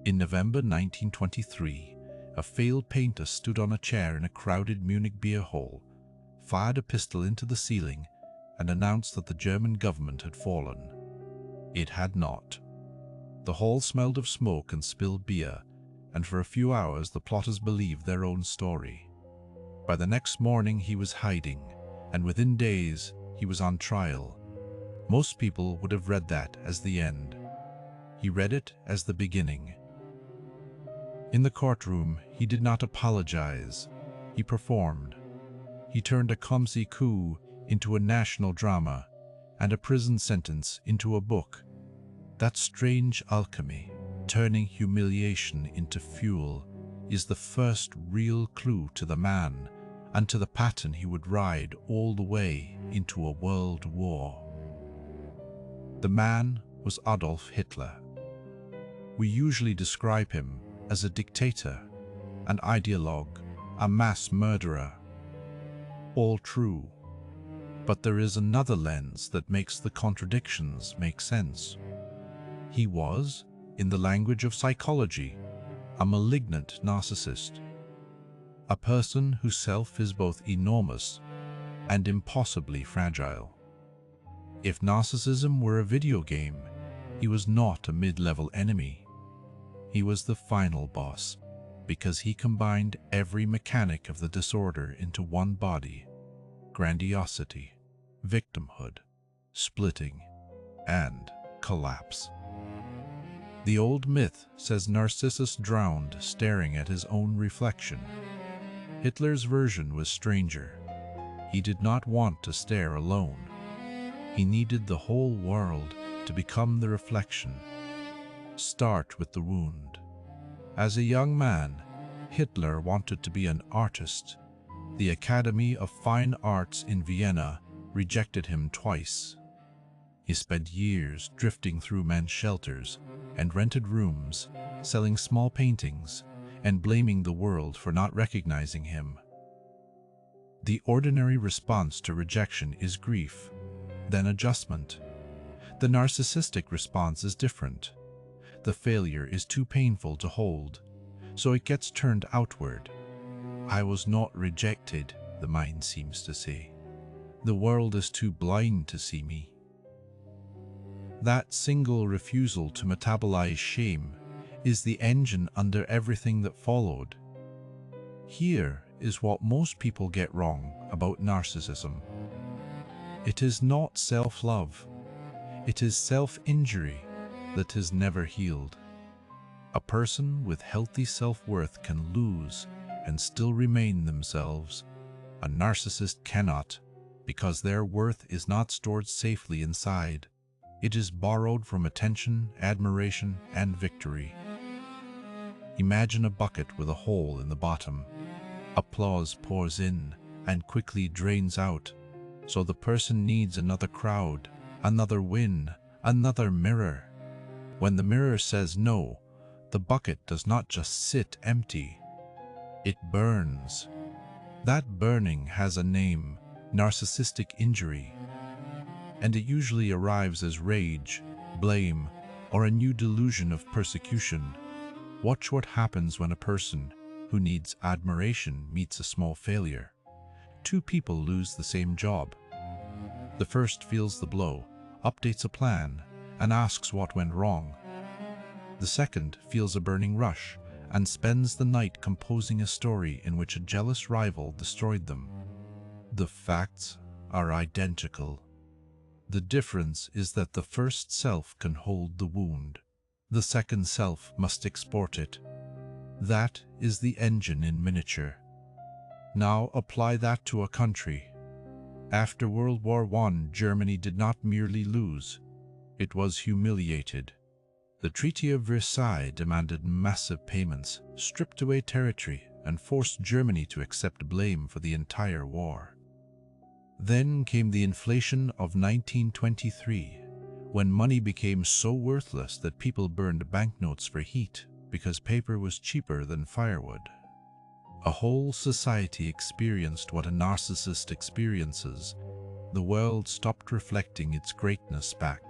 In November 1923, a failed painter stood on a chair in a crowded Munich beer hall, fired a pistol into the ceiling, and announced that the German government had fallen. It had not. The hall smelled of smoke and spilled beer, and for a few hours the plotters believed their own story. By the next morning he was hiding, and within days he was on trial. Most people would have read that as the end. He read it as the beginning. In the courtroom, he did not apologize. He performed. He turned a clumsy coup into a national drama, and a prison sentence into a book. That strange alchemy, turning humiliation into fuel, is the first real clue to the man and to the pattern he would ride all the way into a world war. The man was Adolf Hitler. We usually describe him as a dictator, an ideologue, a mass murderer. All true. But there is another lens that makes the contradictions make sense. He was, in the language of psychology, a malignant narcissist. A person whose self is both enormous and impossibly fragile. If narcissism were a video game, he was not a mid-level enemy. He was the final boss, because he combined every mechanic of the disorder into one body: grandiosity, victimhood, splitting, and collapse. The old myth says Narcissus drowned staring at his own reflection. Hitler's version was stranger. He did not want to stare alone. He needed the whole world to become the reflection. Start with the wound. As a young man, Hitler wanted to be an artist. The Academy of Fine Arts in Vienna rejected him twice. He spent years drifting through men's shelters and rented rooms, selling small paintings, and blaming the world for not recognizing him. The ordinary response to rejection is grief, then adjustment. The narcissistic response is different. The failure is too painful to hold, so it gets turned outward. I was not rejected, the mind seems to say. The world is too blind to see me. That single refusal to metabolize shame is the engine under everything that followed. Here is what most people get wrong about narcissism. It is not self-love. It is self-injury that is never healed. A person with healthy self-worth can lose and still remain themselves. A narcissist cannot, because their worth is not stored safely inside. It is borrowed from attention, admiration, and victory. Imagine a bucket with a hole in the bottom. Applause pours in and quickly drains out, so the person needs another crowd, another win, another mirror. When the mirror says no, the bucket does not just sit empty. It burns. That burning has a name: narcissistic injury. And it usually arrives as rage, blame, or a new delusion of persecution. Watch what happens when a person who needs admiration meets a small failure. Two people lose the same job. The first feels the blow, updates a plan, and asks what went wrong. The second feels a burning rush and spends the night composing a story in which a jealous rival destroyed them. The facts are identical. The difference is that the first self can hold the wound. The second self must export it. That is the engine in miniature. Now apply that to a country. After World War I, Germany did not merely lose, it was humiliated. The Treaty of Versailles demanded massive payments, stripped away territory, and forced Germany to accept blame for the entire war. Then came the inflation of 1923, when money became so worthless that people burned banknotes for heat because paper was cheaper than firewood. A whole society experienced what a narcissist experiences. The world stopped reflecting its greatness back.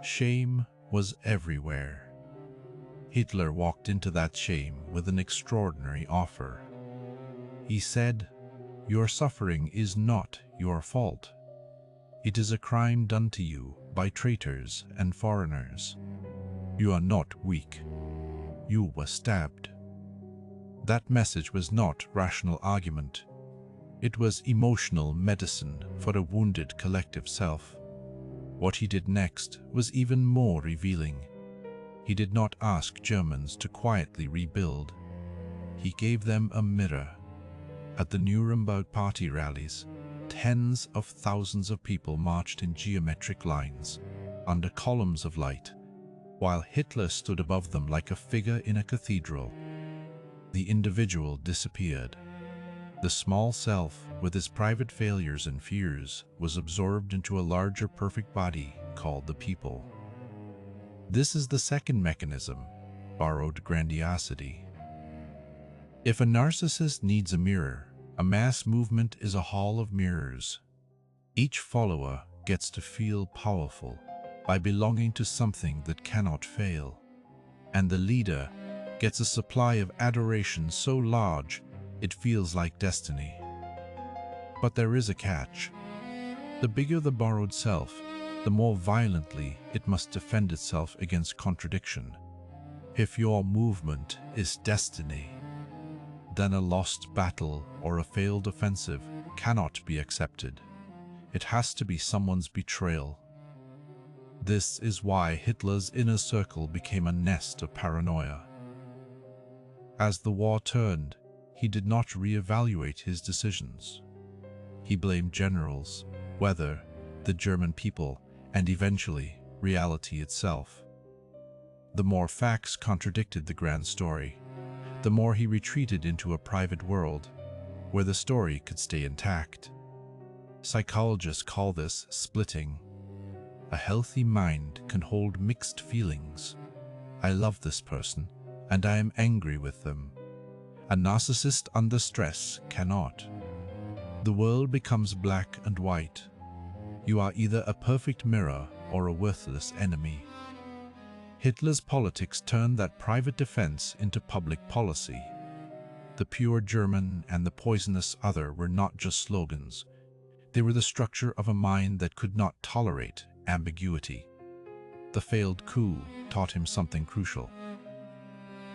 Shame was everywhere. Hitler walked into that shame with an extraordinary offer. He said, "Your suffering is not your fault. It is a crime done to you by traitors and foreigners. You are not weak. You were stabbed." That message was not rational argument. It was emotional medicine for a wounded collective self. What he did next was even more revealing. He did not ask Germans to quietly rebuild. He gave them a mirror. At the Nuremberg party rallies, tens of thousands of people marched in geometric lines, under columns of light, while Hitler stood above them like a figure in a cathedral. The individual disappeared. The small self, with its private failures and fears, was absorbed into a larger perfect body called the people. This is the second mechanism, borrowed grandiosity. If a narcissist needs a mirror, a mass movement is a hall of mirrors. Each follower gets to feel powerful by belonging to something that cannot fail, and the leader gets a supply of adoration so large it feels like destiny. But there is a catch. The bigger the borrowed self, the more violently it must defend itself against contradiction. If your movement is destiny, then a lost battle or a failed offensive cannot be accepted. It has to be someone's betrayal. This is why Hitler's inner circle became a nest of paranoia. As the war turned, he did not reevaluate his decisions. He blamed generals, weather, the German people, and eventually reality itself. The more facts contradicted the grand story, the more he retreated into a private world where the story could stay intact. Psychologists call this splitting. A healthy mind can hold mixed feelings. I love this person, and I am angry with them. A narcissist under stress cannot. The world becomes black and white. You are either a perfect mirror or a worthless enemy. Hitler's politics turned that private defense into public policy. The pure German and the poisonous other were not just slogans. They were the structure of a mind that could not tolerate ambiguity. The failed coup taught him something crucial.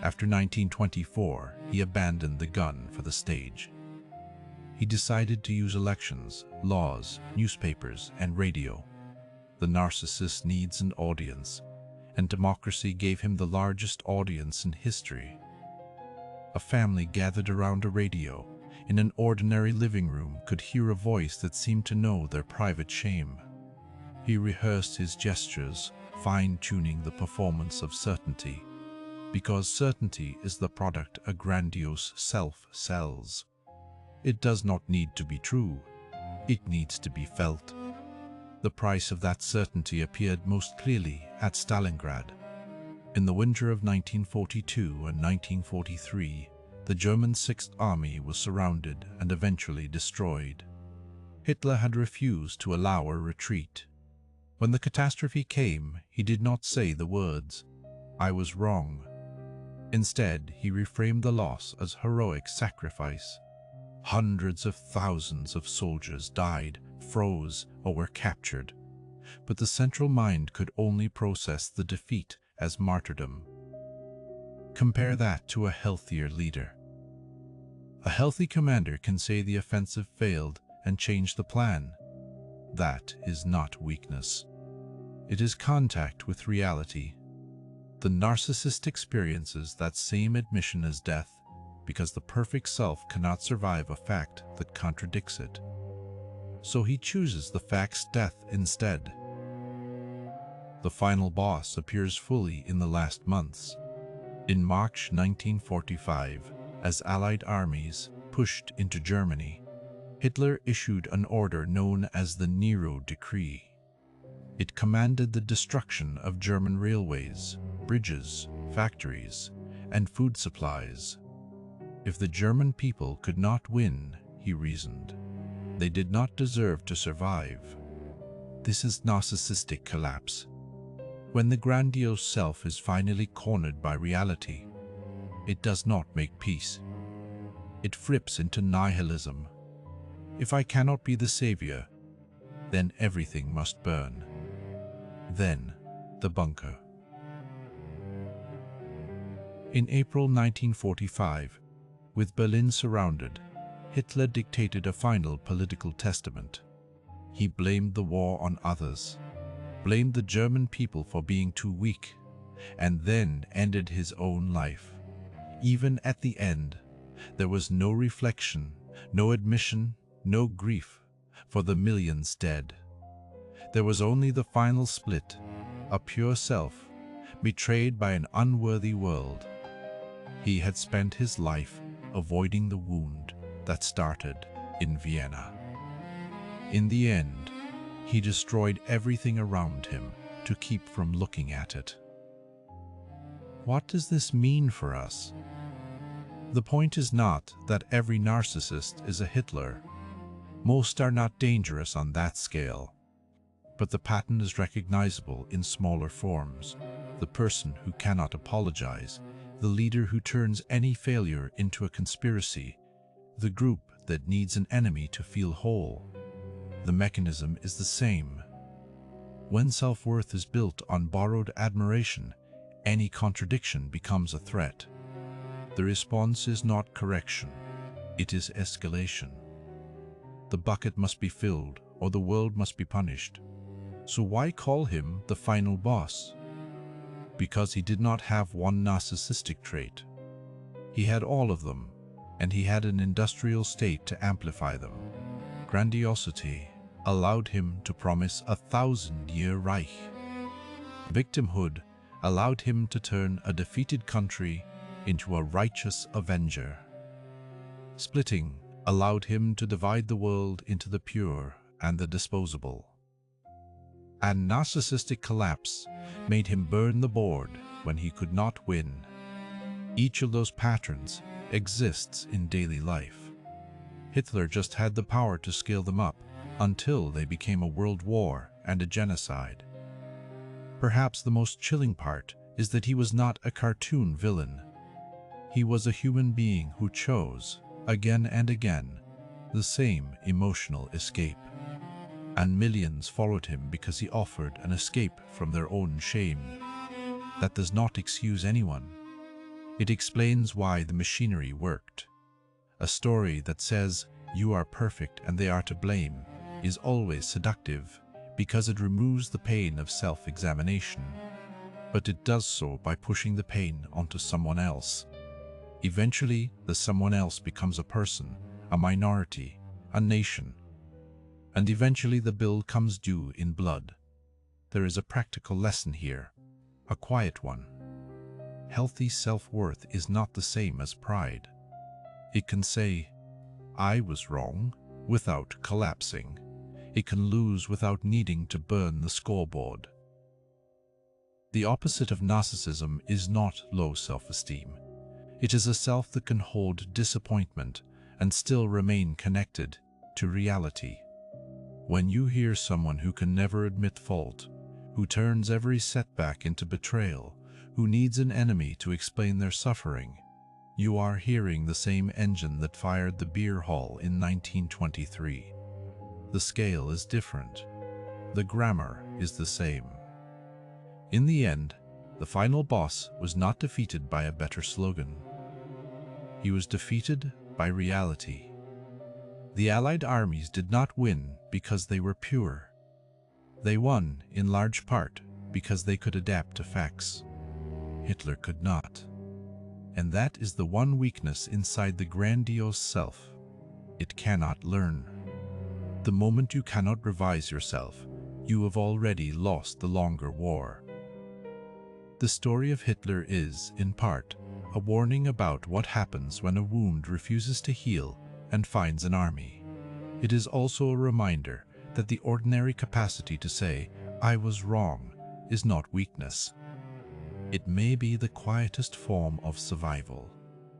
After 1924, he abandoned the gun for the stage. He decided to use elections, laws, newspapers, and radio. The narcissist needs an audience, and democracy gave him the largest audience in history. A family gathered around a radio in an ordinary living room could hear a voice that seemed to know their private shame. He rehearsed his gestures, fine-tuning the performance of certainty, because certainty is the product a grandiose self sells. It does not need to be true. It needs to be felt. The price of that certainty appeared most clearly at Stalingrad. In the winter of 1942 and 1943, the German Sixth Army was surrounded and eventually destroyed. Hitler had refused to allow a retreat. When the catastrophe came, he did not say the words, "I was wrong." Instead, he reframed the loss as heroic sacrifice. Hundreds of thousands of soldiers died, froze, or were captured. But the central mind could only process the defeat as martyrdom. Compare that to a healthier leader. A healthy commander can say the offensive failed and change the plan. That is not weakness. It is contact with reality. The narcissist experiences that same admission as death because the perfect self cannot survive a fact that contradicts it. So he chooses the fact's death instead. The final boss appears fully in the last months. In March 1945, as Allied armies pushed into Germany, Hitler issued an order known as the Nero Decree. It commanded the destruction of German railways, bridges, factories, and food supplies. If the German people could not win, he reasoned, they did not deserve to survive. This is narcissistic collapse. When the grandiose self is finally cornered by reality, it does not make peace. It flips into nihilism. If I cannot be the savior, then everything must burn. Then, the bunker. In April 1945, with Berlin surrounded, Hitler dictated a final political testament. He blamed the war on others, blamed the German people for being too weak, and then ended his own life. Even at the end, there was no reflection, no admission, no grief for the millions dead. There was only the final split, a pure self, betrayed by an unworthy world. He had spent his life avoiding the wound that started in Vienna. In the end, he destroyed everything around him to keep from looking at it. What does this mean for us? The point is not that every narcissist is a Hitler. Most are not dangerous on that scale. But the pattern is recognizable in smaller forms. The person who cannot apologize, the leader who turns any failure into a conspiracy, the group that needs an enemy to feel whole. The mechanism is the same. When self-worth is built on borrowed admiration, any contradiction becomes a threat. The response is not correction, it is escalation. The bucket must be filled or the world must be punished. So why call him the final boss? Because he did not have one narcissistic trait. He had all of them, and he had an industrial state to amplify them. Grandiosity allowed him to promise a 1,000-year Reich. Victimhood allowed him to turn a defeated country into a righteous avenger. Splitting allowed him to divide the world into the pure and the disposable. And narcissistic collapse made him burn the board when he could not win. Each of those patterns exists in daily life. Hitler just had the power to scale them up until they became a world war and a genocide. Perhaps the most chilling part is that he was not a cartoon villain. He was a human being who chose, again and again, the same emotional escape. And millions followed him because he offered an escape from their own shame. That does not excuse anyone. It explains why the machinery worked. A story that says you are perfect and they are to blame is always seductive because it removes the pain of self-examination. But it does so by pushing the pain onto someone else. Eventually, the someone else becomes a person, a minority, a nation. And eventually the bill comes due in blood. There is a practical lesson here, a quiet one. Healthy self-worth is not the same as pride. It can say, I was wrong, without collapsing. It can lose without needing to burn the scoreboard. The opposite of narcissism is not low self-esteem. It is a self that can hold disappointment and still remain connected to reality. When you hear someone who can never admit fault, who turns every setback into betrayal, who needs an enemy to explain their suffering, you are hearing the same engine that fired the beer hall in 1923. The scale is different. The grammar is the same. In the end, the final boss was not defeated by a better slogan. He was defeated by reality. The Allied armies did not win because they were pure. They won, in large part, because they could adapt to facts. Hitler could not. And that is the one weakness inside the grandiose self. It cannot learn. The moment you cannot revise yourself, you have already lost the longer war. The story of Hitler is, in part, a warning about what happens when a wound refuses to heal and finds an army. It is also a reminder that the ordinary capacity to say, I was wrong, is not weakness. It may be the quietest form of survival.